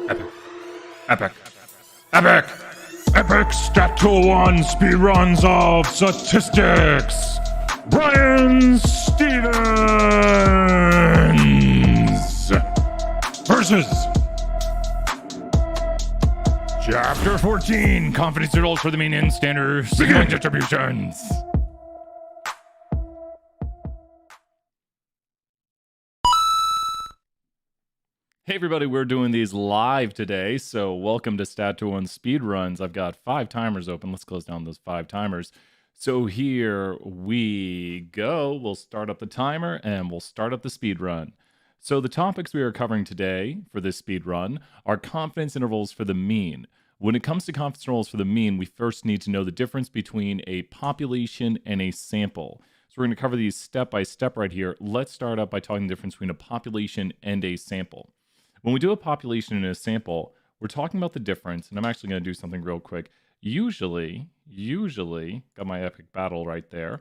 Epic. Epic. Epic. Epic Stat Tool 1 Speedruns of Statistics. Brian Stevens versus Chapter 14 Confidence Intervals for the Mean and Standard Signaling Distributions. Hey everybody, we're doing these live today, so welcome to Stat Tool 1 Speedruns. I've got 5 timers open. Let's close down those 5 timers. So here we go. We'll start up the timer and we'll start up the speed run. So the topics we are covering today for this speed run are confidence intervals for the mean. When it comes to confidence intervals for the mean, we first need to know the difference between a population and a sample. So we're going to cover these step by step right here. Let's start up by talking the difference between a population and a sample. When we do a population and a sample, we're talking about the difference, and I'm actually going to do something real quick. Usually, got my epic battle right there.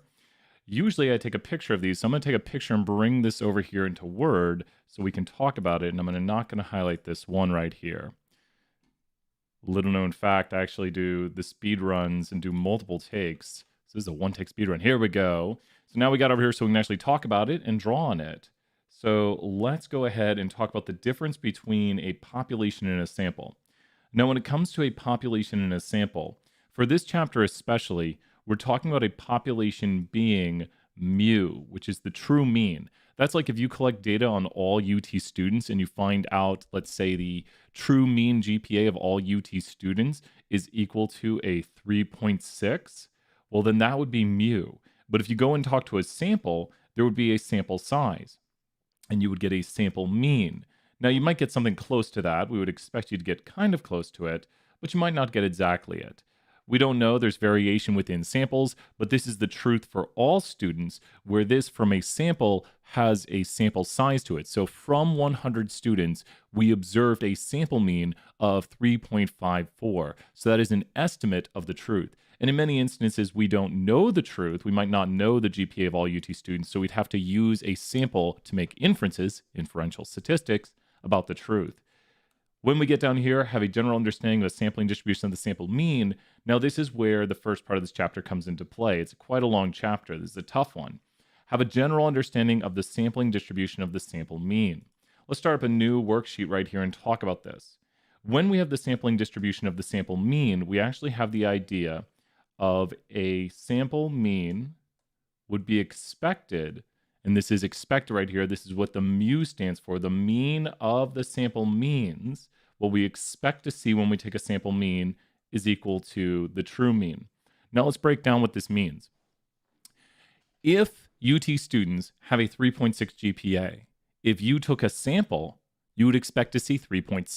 Usually I take a picture of these, so I'm going to take a picture and bring this over here into Word so we can talk about it, and I'm not going to highlight this one right here. Little known fact, I actually do the speed runs and do multiple takes. So this is a one-take speed run. Here we go. So now we got over here so we can actually talk about it and draw on it. So let's go ahead and talk about the difference between a population and a sample. Now, when it comes to a population and a sample, for this chapter especially, we're talking about a population being mu, which is the true mean. That's like if you collect data on all UT students and you find out, let's say, the true mean GPA of all UT students is equal to a 3.6, well, then that would be mu. But if you go and talk to a sample, there would be a sample size, and you would get a sample mean. Now, you might get something close to that. We would expect you to get kind of close to it, but you might not get exactly it. We don't know. There's variation within samples, but this is the truth for all students, where this from a sample has a sample size to it. So from 100 students, we observed a sample mean of 3.54. So that is an estimate of the truth. And in many instances, we don't know the truth. We might not know the GPA of all UT students, so we'd have to use a sample to make inferences, inferential statistics, about the truth. When we get down here, have a general understanding of a sampling distribution of the sample mean. Now, this is where the first part of this chapter comes into play. It's quite a long chapter. This is a tough one. Have a general understanding of the sampling distribution of the sample mean. Let's start up a new worksheet right here and talk about this. When we have the sampling distribution of the sample mean, we actually have the idea of a sample mean would be expected, and this is expected right here. This is what the mu stands for. The mean of the sample means, what we expect to see when we take a sample mean, is equal to the true mean. Now let's break down what this means. If UT students have a 3.6 GPA, if you took a sample, you would expect to see 3.6.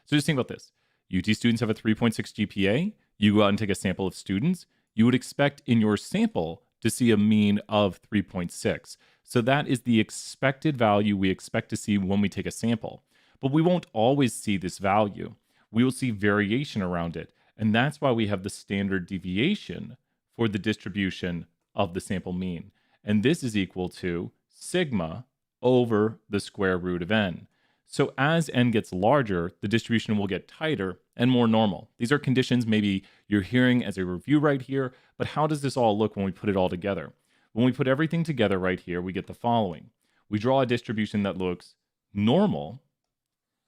So just think about this. UT students have a 3.6 GPA. You go out and take a sample of students. You would expect in your sample to see a mean of 3.6. So that is the expected value we expect to see when we take a sample. But we won't always see this value. We will see variation around it. And that's why we have the standard deviation for the distribution of the sample mean. And this is equal to sigma over the square root of n. So as n gets larger, the distribution will get tighter and more normal. These are conditions maybe you're hearing as a review right here, but how does this all look when we put it all together? When we put everything together right here, we get the following. We draw a distribution that looks normal,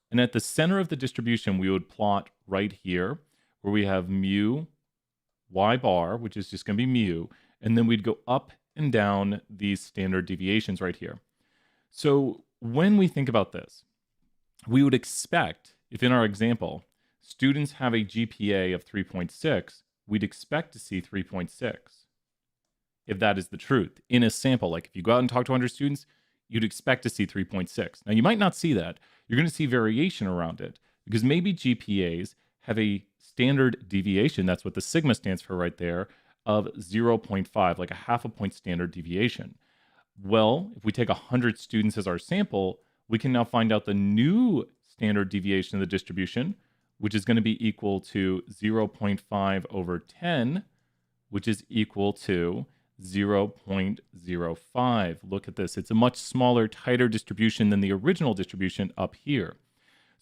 and at the center of the distribution, we would plot right here, where we have mu y bar, which is just going to be mu, and then we'd go up and down these standard deviations right here. So when we think about this, we would expect, if in our example, students have a GPA of 3.6, we'd expect to see 3.6. If that is the truth, in a sample, like if you go out and talk to 100 students, you'd expect to see 3.6. Now, you might not see that. You're going to see variation around it because maybe GPAs have a standard deviation, that's what the sigma stands for right there, of 0.5, like a half a point standard deviation. Well, if we take 100 students as our sample, we can now find out the new standard deviation of the distribution, which is going to be equal to 0.5 over 10, which is equal to 0.05. Look at this. It's a much smaller, tighter distribution than the original distribution up here.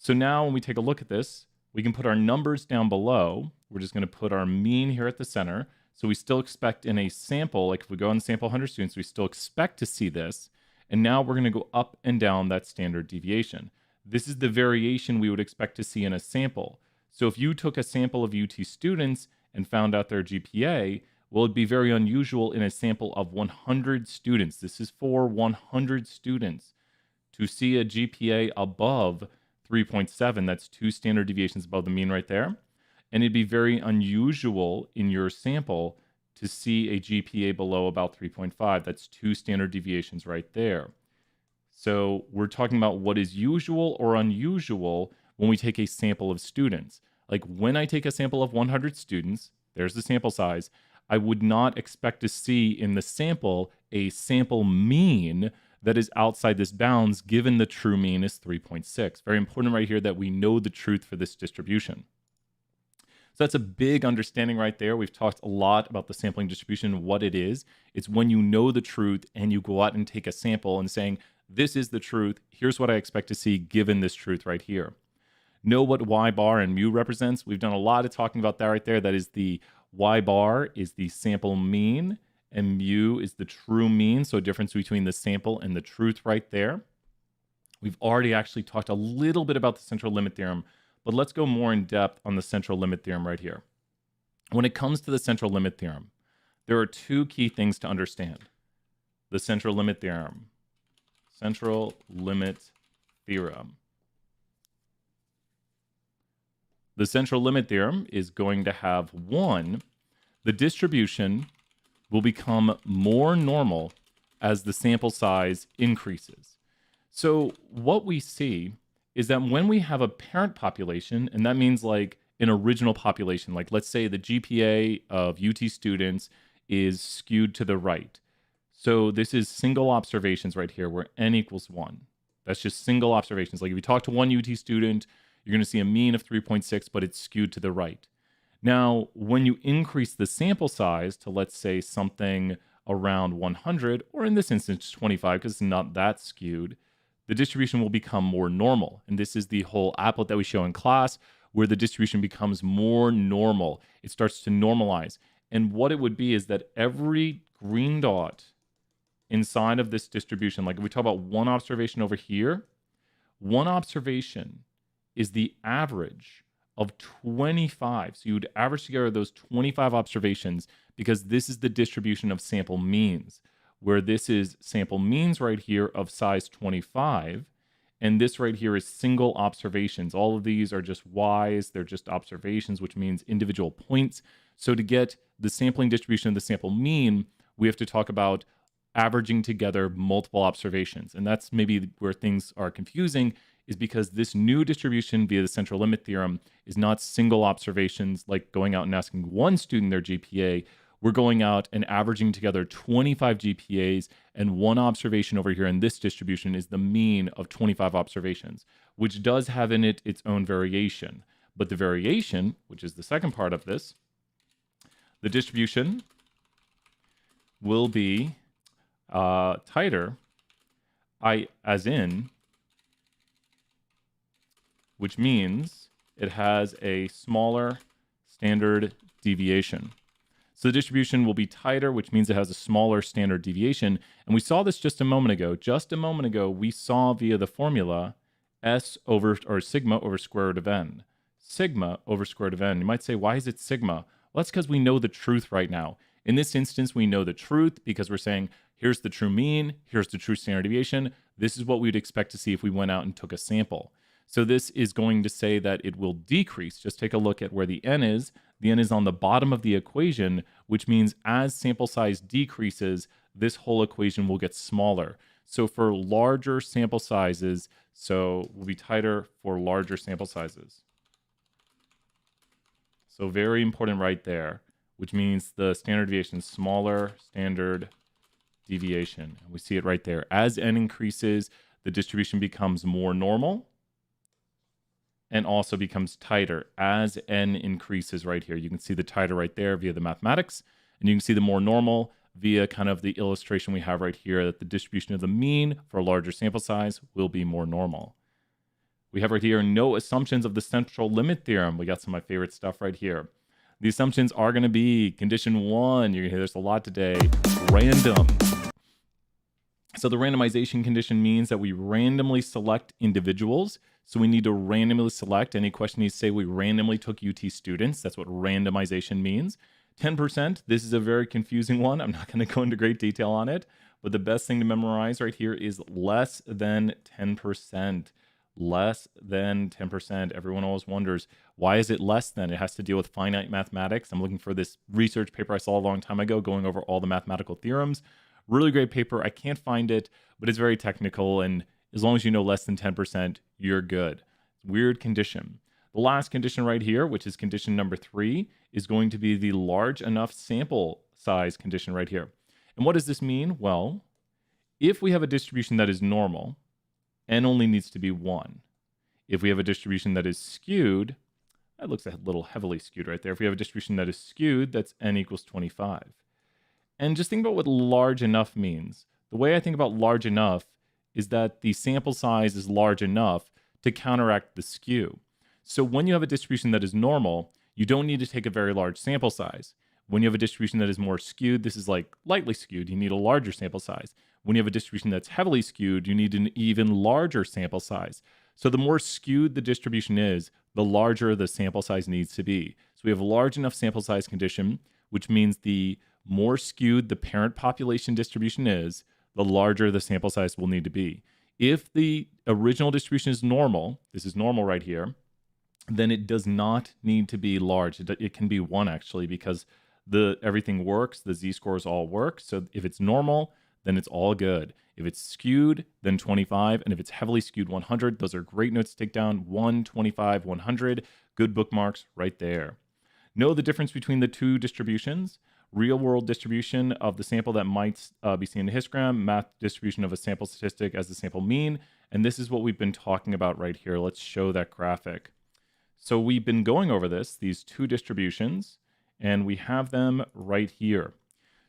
So now when we take a look at this, we can put our numbers down below. We're just going to put our mean here at the center. So we still expect in a sample, like if we go and sample 100 students, we still expect to see this. And now we're going to go up and down that standard deviation. This is the variation we would expect to see in a sample. So if you took a sample of UT students and found out their GPA, well, it'd be very unusual in a sample of 100 students. This is for 100 students to see a GPA above 3.7. That's 2 standard deviations above the mean right there. And it'd be very unusual in your sample to see a GPA below about 3.5. That's 2 standard deviations right there. So we're talking about what is usual or unusual when we take a sample of students. Like when I take a sample of 100 students, there's the sample size, I would not expect to see in the sample a sample mean that is outside this bounds, given the true mean is 3.6. Very important right here that we know the truth for this distribution. So that's a big understanding right there. We've talked a lot about the sampling distribution, what it is. It's when you know the truth and you go out and take a sample and saying, this is the truth, here's what I expect to see given this truth right here. Know what y bar and mu represents. We've done a lot of talking about that right there. That is the y bar is the sample mean and mu is the true mean. So a difference between the sample and the truth right there. We've already actually talked a little bit about the central limit theorem, but let's go more in depth on the central limit theorem right here. When it comes to the central limit theorem, there are 2 key things to understand. The central limit theorem. Central limit theorem. The central limit theorem is going to have 1, the distribution will become more normal as the sample size increases. So what we see is that when we have a parent population, and that means like an original population, like let's say the GPA of UT students is skewed to the right. So this is single observations right here where n equals 1. That's just single observations. Like if you talk to one UT student, you're going to see a mean of 3.6, but it's skewed to the right. Now, when you increase the sample size to, let's say, something around 100, or in this instance, 25, because it's not that skewed, the distribution will become more normal. And this is the whole applet that we show in class, where the distribution becomes more normal. It starts to normalize. And what it would be is that every green dot inside of this distribution, like if we talk about one observation over here, one observation is the average of 25. So you would average together those 25 observations because this is the distribution of sample means, where this is sample means right here of size 25, and this right here is single observations. All of these are just y's, they're just observations, which means individual points. So to get the sampling distribution of the sample mean, we have to talk about averaging together multiple observations. And that's maybe where things are confusing, is because this new distribution via the central limit theorem is not single observations like going out and asking one student their GPA. We're going out and averaging together 25 GPAs, and one observation over here in this distribution is the mean of 25 observations, which does have in it its own variation. But the variation, which is the second part of this, the distribution will be tighter, as in, which means it has a smaller standard deviation. So the distribution will be tighter, which means it has a smaller standard deviation. And we saw this just a moment ago. Just a moment ago, we saw via the formula sigma over square root of n. Sigma over square root of n. You might say, why is it sigma? Well, that's because we know the truth right now. In this instance, we know the truth because we're saying, here's the true mean, here's the true standard deviation. This is what we'd expect to see if we went out and took a sample. So this is going to say that it will decrease. Just take a look at where the n is. The n is on the bottom of the equation, which means as sample size decreases, this whole equation will get smaller. So for larger sample sizes, so will be tighter for larger sample sizes. So very important right there, which means the standard deviation is smaller standard deviation. We see it right there. As n increases, the distribution becomes more normal and also becomes tighter as n increases right here. You can see the tighter right there via the mathematics, and you can see the more normal via kind of the illustration we have right here, that the distribution of the mean for a larger sample size will be more normal. We have right here no assumptions of the central limit theorem. We got some of my favorite stuff right here. The assumptions are going to be condition 1. You're going to hear this a lot today. Random. So the randomization condition means that we randomly select individuals. So we need to randomly select. Any question needs to say we randomly took UT students. That's what randomization means. 10%, this is a very confusing one. I'm not going to go into great detail on it, but the best thing to memorize right here is less than 10%. Less than 10%. Everyone always wonders, why is it less than? It has to deal with finite mathematics. I'm looking for this research paper I saw a long time ago going over all the mathematical theorems. Really great paper. I can't find it, but it's very technical, and as long as you know less than 10%, you're good. Weird condition. The last condition right here, which is condition number 3, is going to be the large enough sample size condition right here. And what does this mean? Well, if we have a distribution that is normal, n only needs to be 1. If we have a distribution that is skewed, that looks a little heavily skewed right there. If we have a distribution that is skewed, that's n equals 25. And just think about what large enough means. The way I think about large enough is that the sample size is large enough to counteract the skew. So when you have a distribution that is normal, you don't need to take a very large sample size. When you have a distribution that is more skewed, this is like lightly skewed, you need a larger sample size. When you have a distribution that's heavily skewed, you need an even larger sample size. So the more skewed the distribution is, the larger the sample size needs to be. So we have a large enough sample size condition, which means the more skewed the parent population distribution is, the larger the sample size will need to be. If the original distribution is normal, this is normal right here, then it does not need to be large. It can be 1 actually, because everything works, the z-scores all work. So if it's normal, then it's all good. If it's skewed, then 25, and if it's heavily skewed, 100. Those are great notes to take down. 1, 25, 100. Good bookmarks right there. Know the difference between the two distributions. Real-world distribution of the sample that might be seen in the histogram, math distribution of a sample statistic as the sample mean, and this is what we've been talking about right here. Let's show that graphic. So we've been going over these two distributions, and we have them right here.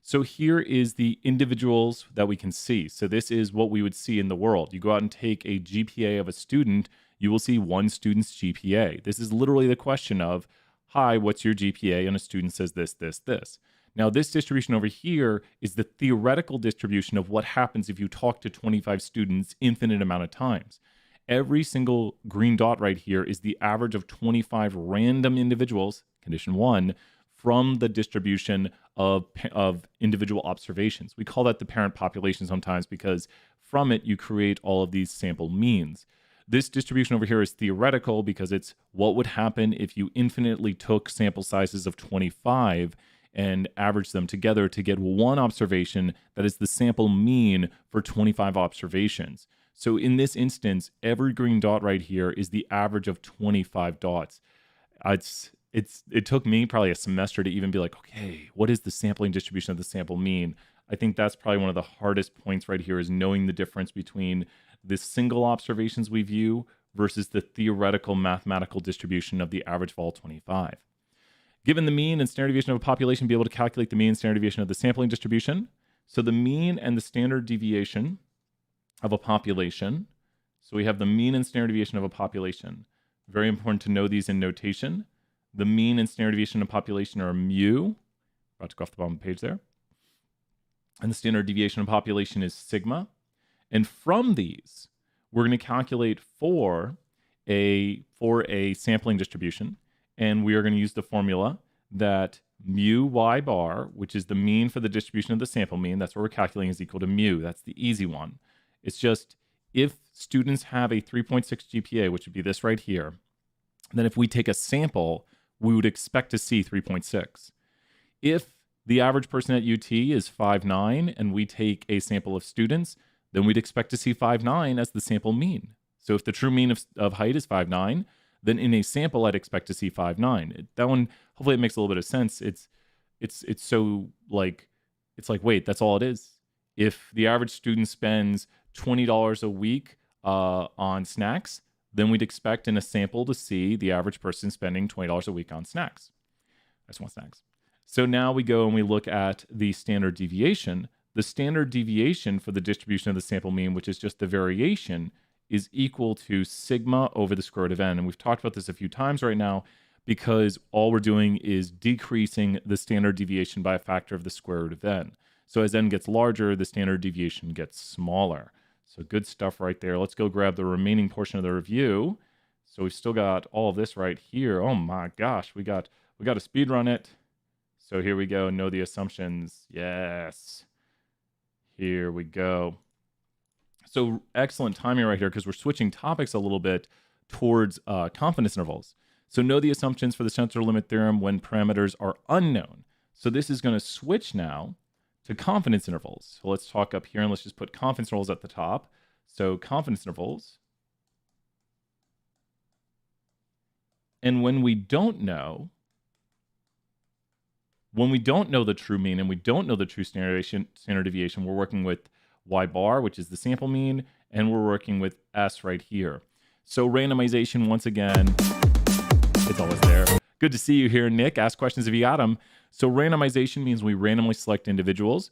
So here is the individuals that we can see. So this is what we would see in the world. You go out and take a GPA of a student, you will see one student's GPA. This is literally the question of, hi, what's your GPA? And a student says this, this, this. Now, this distribution over here is the theoretical distribution of what happens if you talk to 25 students infinite amount of times. Every single green dot right here is the average of 25 random individuals, condition 1, from the distribution of individual observations. We call that the parent population sometimes because from it you create all of these sample means. This distribution over here is theoretical because it's what would happen if you infinitely took sample sizes of 25 and average them together to get one observation that is the sample mean for 25 observations. So in this instance, every green dot right here is the average of 25 dots. It took me probably a semester to even be like, okay, what is the sampling distribution of the sample mean? I think that's probably one of the hardest points right here is knowing the difference between the single observations we view versus the theoretical mathematical distribution of the average of all 25. Given the mean and standard deviation of a population, be able to calculate the mean and standard deviation of the sampling distribution. So the mean and the standard deviation of a population. So we have the mean and standard deviation of a population. Very important to know these in notation. The mean and standard deviation of a population are mu. About to go off the bottom of the page there. And the standard deviation of a population is sigma. And from these, we're going to calculate for a sampling distribution. And we are going to use the formula that mu y bar, which is the mean for the distribution of the sample mean, that's what we're calculating, is equal to mu. That's the easy one. It's just if students have a 3.6 GPA, which would be this right here, then if we take a sample, we would expect to see 3.6. If the average person at UT is 5'9", and we take a sample of students, then we'd expect to see 5'9" as the sample mean. So if the true mean of height is 5'9", then in a sample, I'd expect to see 5'9". That one, hopefully it makes a little bit of sense. It's so like, it's like, wait, that's all it is. If the average student spends $20 a week on snacks, then we'd expect in a sample to see the average person spending $20 a week on snacks. I just want snacks. So now we go and we look at the standard deviation. The standard deviation for the distribution of the sample mean, which is just the variation, is equal to sigma over the square root of n. And we've talked about this a few times right now because all we're doing is decreasing the standard deviation by a factor of the square root of n. So as n gets larger, the standard deviation gets smaller. So good stuff right there. Let's go grab the remaining portion of the review. So we've still got all of this right here. Oh my gosh, we got to speed run it. So here we go. Know the assumptions. Yes. Here we go. So excellent timing right here because we're switching topics a little bit towards confidence intervals. So know the assumptions for the central limit theorem when parameters are unknown. So this is going to switch now to confidence intervals. So let's talk up here and let's just put confidence intervals at the top. So confidence intervals. And when we don't know the true mean and we don't know the true standard deviation, we're working with y bar, which is the sample mean, and we're working with S right here. So randomization, once again, it's always there. Good to see you here, Nick. Ask questions if you got them. So randomization means we randomly select individuals.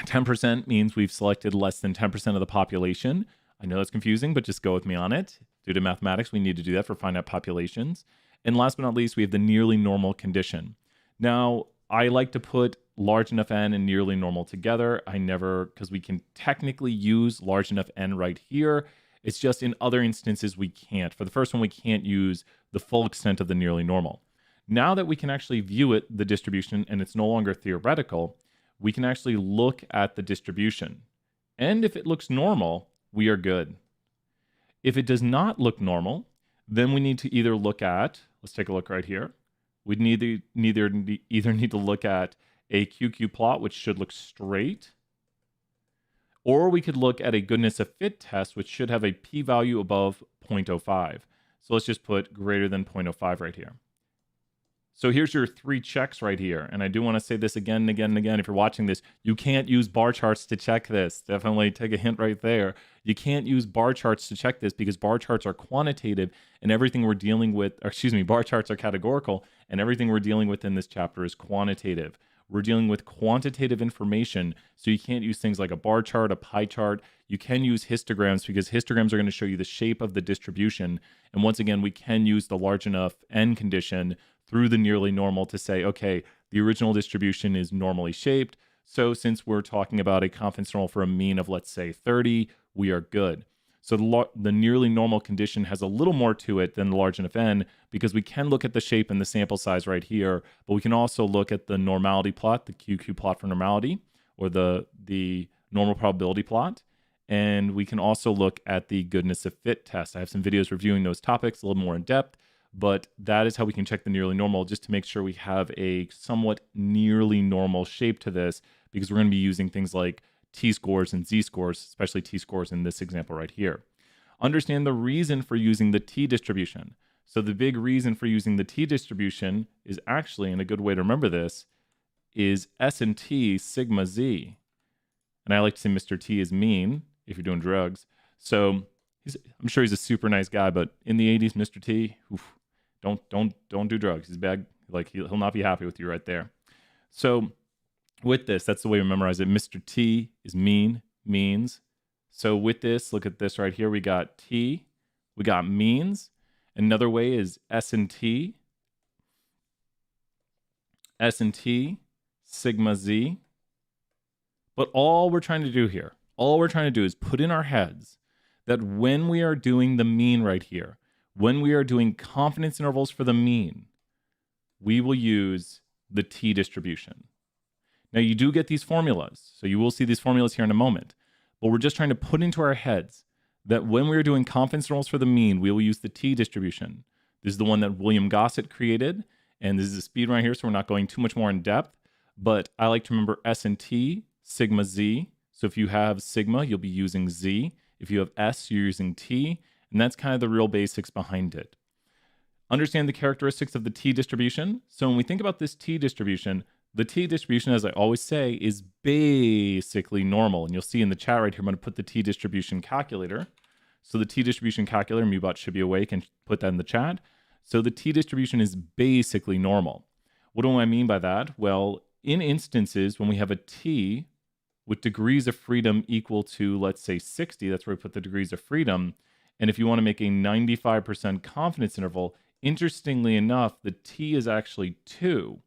10% means we've selected less than 10% of the population. I know that's confusing, but just go with me on it. Due to mathematics, we need to do that for finite populations. And last but not least, we have the nearly normal condition. Now, I like to put large enough n and nearly normal together. Because we can technically use large enough n right here. It's just in other instances we can't. For the first one, we can't use the full extent of the nearly normal. Now that we can actually view it, the distribution, and it's no longer theoretical, we can actually look at the distribution. And if it looks normal, we are good. If it does not look normal, then we need to either look at, let's take a look right here. We'd either need to look at a QQ plot, which should look straight, or we could look at a goodness of fit test, which should have a p-value above 0.05. So let's just put greater than 0.05 right here. So here's your 3 checks right here. And I do want to say this again and again and again. If you're watching this, you can't use bar charts to check this. Definitely take a hint right there. You can't use bar charts to check this because bar charts are quantitative and everything we're dealing with, bar charts are categorical and everything we're dealing with in this chapter is quantitative. We're dealing with quantitative information, so you can't use things like a bar chart, a pie chart. You can use histograms because histograms are going to show you the shape of the distribution. And once again, we can use the large enough n condition through the nearly normal to say, okay, the original distribution is normally shaped. So since we're talking about a confidence interval for a mean of, let's say, 30, we are good. So the nearly normal condition has a little more to it than the large enough n because we can look at the shape and the sample size right here, but we can also look at the normality plot, the QQ plot for normality, or the normal probability plot. And we can also look at the goodness of fit test. I have some videos reviewing those topics a little more in depth, but that is how we can check the nearly normal just to make sure we have a somewhat nearly normal shape to this because we're going to be using things like t-scores and z-scores, especially t-scores in this example right here. Understand the reason for using the t-distribution. So the big reason for using the t-distribution is actually, and a good way to remember this, is S and T sigma z. And I like to say Mr. T is mean if you're doing drugs. So I'm sure he's a super nice guy, but in the 80s, Mr. T, oof, don't do drugs. He's bad. Like he'll not be happy with you right there. So with this, that's the way we memorize it. Mr. T is mean, means. So with this, look at this right here. We got T, we got means. Another way is S and T sigma z. But all we're trying to do here, is put in our heads that when we are doing the mean right here, when we are doing confidence intervals for the mean, we will use the t distribution. Now, you do get these formulas, so you will see these formulas here in a moment, but we're just trying to put into our heads that when we are doing confidence intervals for the mean, we will use the t distribution. This is the one that William Gossett created, and this is a speed right here, so we're not going too much more in depth, but I like to remember S and T, sigma z. So if you have sigma, you'll be using z. If you have S, you're using t, and that's kind of the real basics behind it. Understand the characteristics of the t distribution. So when we think about this t distribution, the t distribution, as I always say, is basically normal. And you'll see in the chat right here, I'm going to put the t distribution calculator. So the t distribution calculator, Mubot should be awake and put that in the chat. So the t distribution is basically normal. What do I mean by that? Well, in instances when we have a t with degrees of freedom equal to, let's say, 60. That's where we put the degrees of freedom. And if you want to make a 95% confidence interval, interestingly enough, the t is actually 2.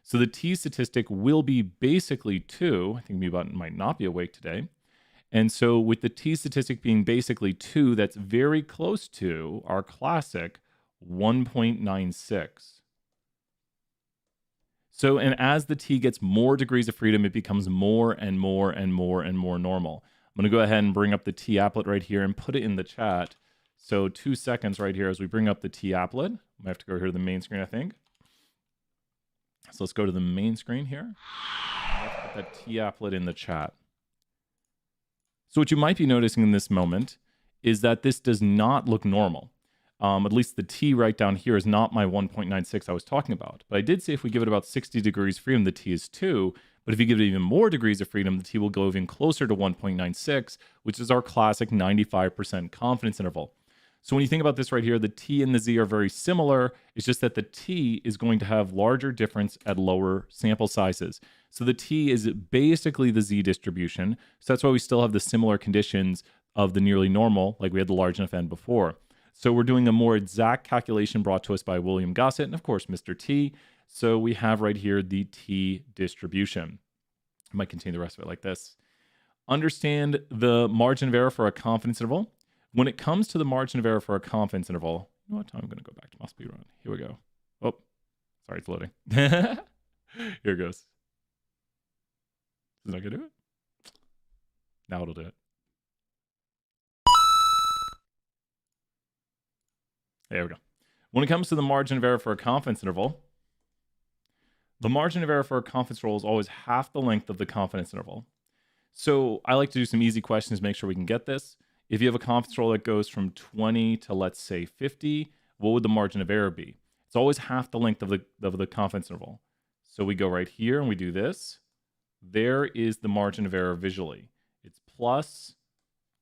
So the t statistic will be basically 2. I think Mewbot might not be awake today. And so with the t statistic being basically 2, that's very close to our classic 1.96. So, and as the t gets more degrees of freedom, it becomes more and more and more and more normal. I'm going to go ahead and bring up the t applet right here and put it in the chat. So 2 seconds right here as we bring up the t applet. I have to go here to the main screen, I think. So let's go to the main screen here. Let's put that t applet in the chat. So what you might be noticing in this moment is that this does not look normal. At least the t right down here is not my 1.96 I was talking about. But I did say if we give it about 60 degrees freedom, the t is 2. But if you give it even more degrees of freedom, the t will go even closer to 1.96, which is our classic 95% confidence interval. So when you think about this right here, the t and the z are very similar. It's just that the t is going to have larger difference at lower sample sizes. So the t is basically the z distribution. So that's why we still have the similar conditions of the nearly normal, like we had the large enough n before. So we're doing a more exact calculation brought to us by William Gossett and, of course, Mr. T. So we have right here the t distribution. I might continue the rest of it like this. Understand the margin of error for a confidence interval. When it comes to the margin of error for a confidence interval, you know what? I'm going to go back to my speedrun. Here we go. Oh, sorry, it's loading. Here it goes. Is it not going to do it? Now it'll do it. There we go. When it comes to the margin of error for a confidence interval, the margin of error for a confidence interval is always half the length of the confidence interval. So I like to do some easy questions to make sure we can get this. If you have a confidence interval that goes from 20 to, let's say, 50, what would the margin of error be? It's always half the length of the confidence interval. So we go right here and we do this. There is the margin of error visually. It's plus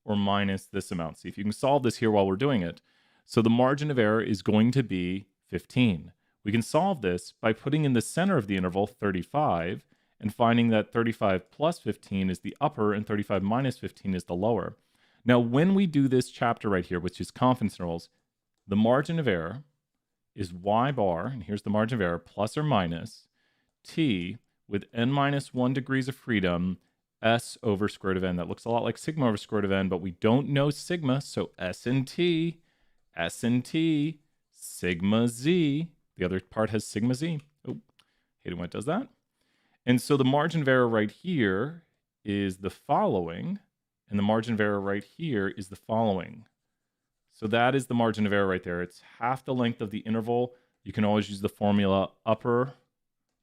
or minus this amount. See if you can solve this here while we're doing it. So the margin of error is going to be 15. We can solve this by putting in the center of the interval 35 and finding that 35 plus 15 is the upper and 35 minus 15 is the lower. Now, when we do this chapter right here, which is confidence intervals, the margin of error is y bar, and here's the margin of error, plus or minus t with n minus 1 degrees of freedom, s over square root of n. That looks a lot like sigma over square root of n, but we don't know sigma, so s and t, sigma z. The other part has sigma z. Oh, hate it when it does that. And so the margin of error right here is the following, and the margin of error right here is the following. So that is the margin of error right there. It's half the length of the interval. You can always use the formula upper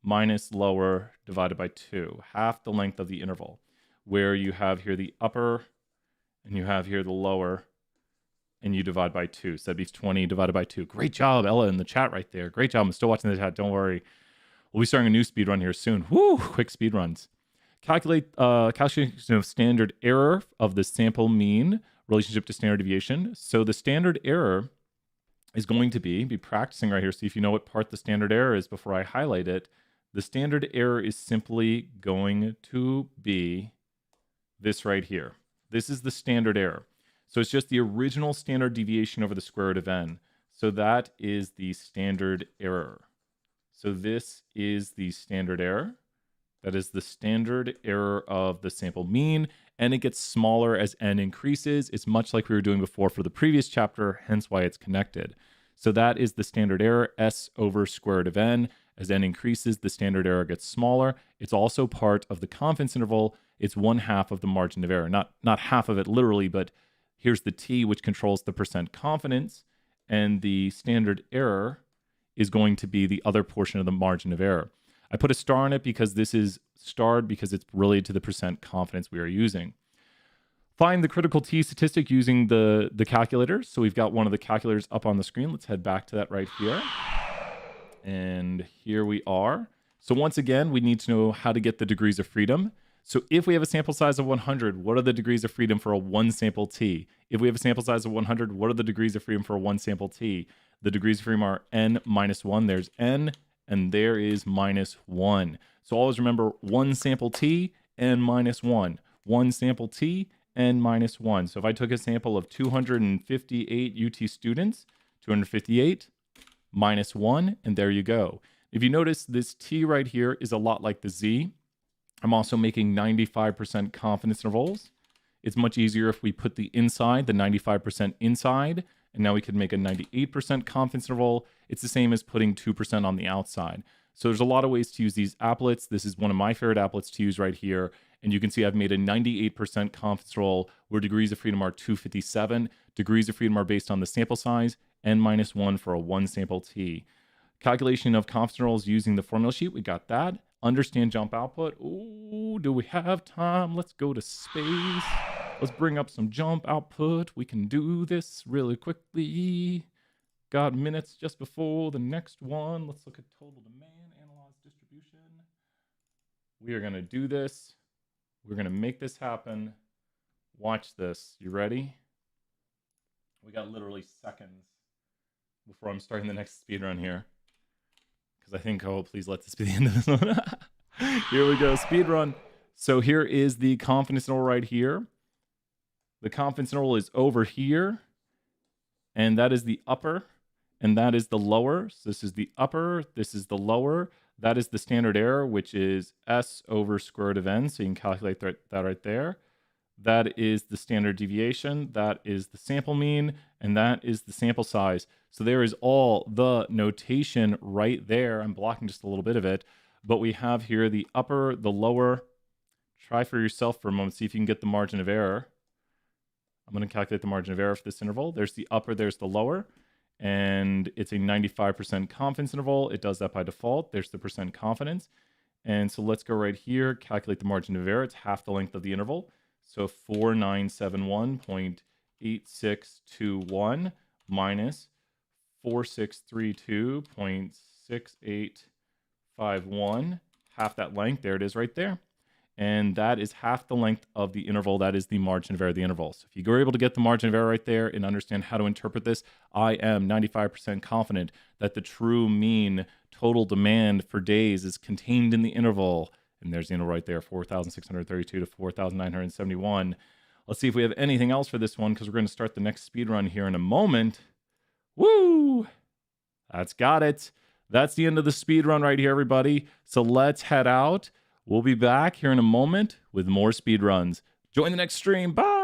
minus lower divided by 2. Half the length of the interval, where you have here the upper and you have here the lower, and you divide by 2. So that'd be 20 divided by 2. Great job, Ella, in the chat right there. Great job. I'm still watching the chat. Don't worry. We'll be starting a new speed run here soon. Woo! Quick speed runs. Calculation of standard error of the sample mean relationship to standard deviation. So the standard error is going to be practicing right here. See if you know what part the standard error is before I highlight it. The standard error is simply going to be this right here. This is the standard error. So it's just the original standard deviation over the square root of n. So that is the standard error. So this is the standard error. That is the standard error of the sample mean, and it gets smaller as n increases. It's much like we were doing before for the previous chapter, hence why it's connected. So that is the standard error, s over square root of n. As n increases, the standard error gets smaller. It's also part of the confidence interval. It's 1/2 of the margin of error. Not half of it literally, but here's the t, which controls the percent confidence, and the standard error is going to be the other portion of the margin of error. I put a star on it because this is starred because it's related to the percent confidence we are using. Find the critical t statistic using the calculator. So we've got one of the calculators up on the screen. Let's head back to that right here. And here we are. So once again, we need to know how to get the degrees of freedom. So if we have a sample size of 100, what are the degrees of freedom for a one sample t? If we have a sample size of 100, what are the degrees of freedom for a one sample t? The degrees of freedom are n minus 1. There's n, and there is minus 1. So always remember one sample t n minus 1. 1 sample t, n minus 1. So if I took a sample of 258 UT students, 258 minus 1, and there you go. If you notice, this t right here is a lot like the z. I'm also making 95% confidence intervals. It's much easier if we put the inside, the 95% inside, and now we could make a 98% confidence interval. It's the same as putting 2% on the outside. So there's a lot of ways to use these applets. This is one of my favorite applets to use right here. And you can see I've made a 98% confidence interval where degrees of freedom are 257. Degrees of freedom are based on the sample size, n minus 1 for a 1 sample t. Calculation of confidence intervals using the formula sheet, we got that. Understand jump output. Ooh, do we have time? Let's go to space. Let's bring up some jump output. We can do this really quickly. Got minutes just before the next one. Let's look at total demand, analyze distribution. We are going to do this. We're going to make this happen. Watch this. You ready? We got literally seconds before I'm starting the next speed run here. Because I think, oh, please let this be the end of this one. Here we go, speed run. So here is the confidence interval right here. The confidence interval is over here. And that is the upper. And that is the lower. So this is the upper. This is the lower. That is the standard error, which is S over square root of n. So you can calculate that right there. That is the standard deviation. That is the sample mean. And that is the sample size. So there is all the notation right there. I'm blocking just a little bit of it. But we have here the upper, the lower. Try for yourself for a moment. See if you can get the margin of error. I'm going to calculate the margin of error for this interval. There's the upper, there's the lower. And it's a 95% confidence interval. It does that by default. There's the percent confidence. And so let's go right here, calculate the margin of error. It's half the length of the interval. So 4971.8621 minus 4632.6851. Half that length. There it is right there. And that is half the length of the interval. That is the margin of error of the interval. So if you were able to get the margin of error right there and understand how to interpret this, I am 95% confident that the true mean total demand for days is contained in the interval. And there's the interval right there, 4,632 to 4,971. Let's see if we have anything else for this one, because we're going to start the next speed run here in a moment. Woo! That's got it. That's the end of the speed run right here, everybody. So let's head out. We'll be back here in a moment with more speed runs. Join the next stream. Bye!